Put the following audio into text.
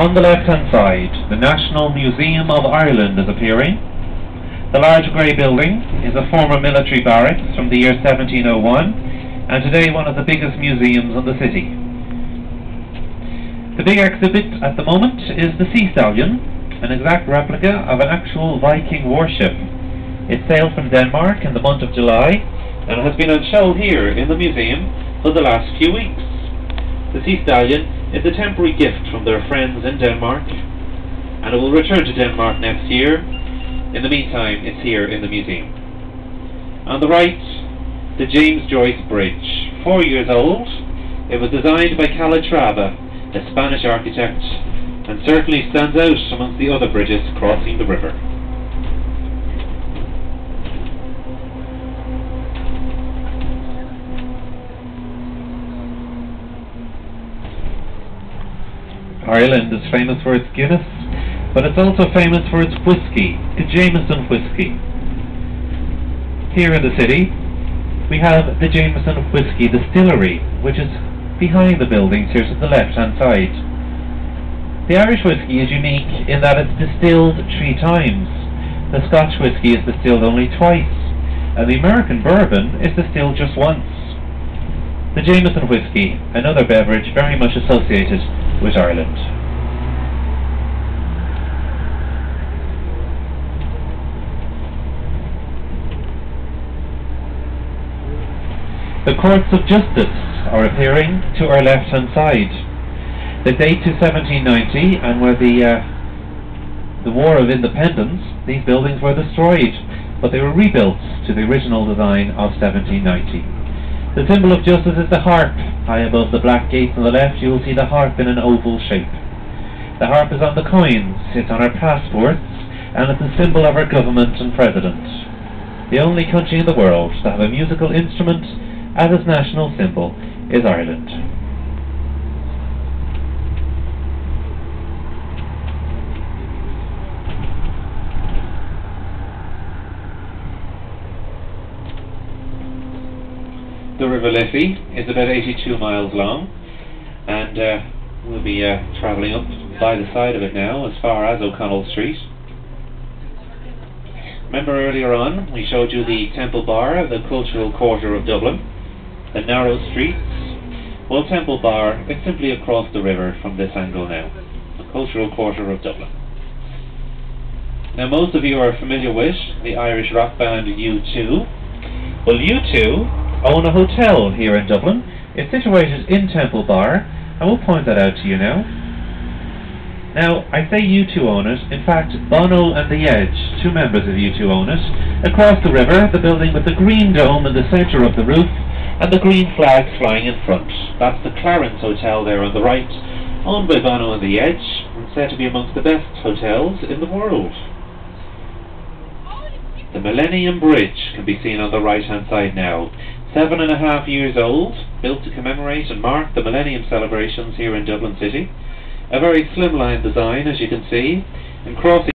On the left-hand side, the National Museum of Ireland is appearing. The large grey building is a former military barracks from the year 1701, and today one of the biggest museums in the city. The big exhibit at the moment is the Sea Stallion, an exact replica of an actual Viking warship. It sailed from Denmark in the month of July, and has been on show here in the museum for the last few weeks. The Sea Stallion is a temporary gift from their friends in Denmark, and it will return to Denmark next year. In the meantime, it's here in the museum. On the right, the James Joyce Bridge. 4 years old, it was designed by Calatrava, a Spanish architect, and certainly stands out amongst the other bridges crossing the river. Ireland is famous for its Guinness, but it's also famous for its whiskey, the Jameson whiskey. Here in the city, we have the Jameson Whiskey Distillery, which is behind the buildings here to the left-hand side. The Irish whiskey is unique in that it's distilled 3 times. The Scotch whiskey is distilled only twice, and the American bourbon is distilled just once. The Jameson whiskey, another beverage very much associated with Ireland. The courts of justice are appearing to our left-hand side. They date to 1790, and were the War of Independence. These buildings were destroyed, but they were rebuilt to the original design of 1790. The symbol of justice is the harp. High above the black gates on the left, you will see the harp in an oval shape. The harp is on the coins, it's on our passports, and it's a symbol of our government and president. The only country in the world to have a musical instrument as its national symbol is Ireland. The River Liffey is about 82 miles long, and we'll be travelling up by the side of it now as far as O'Connell Street. Remember earlier on we showed you the Temple Bar, the cultural quarter of Dublin, the narrow streets. Well, Temple Bar is simply across the river from this angle now, the cultural quarter of Dublin. Now most of you are familiar with the Irish rock band U2. Well, U2 own a hotel here in Dublin. It's situated in Temple Bar, and we'll point that out to you now. Now, I say U2 own it. In fact, Bono and The Edge, 2 members of U2 own it. Across the river, the building with the green dome in the centre of the roof, and the green flags flying in front. That's the Clarence Hotel there on the right, owned by Bono and The Edge, and said to be amongst the best hotels in the world. The Millennium Bridge can be seen on the right-hand side now. 7.5 years old, built to commemorate and mark the Millennium celebrations here in Dublin City. A very slimline design, as you can see, and crossing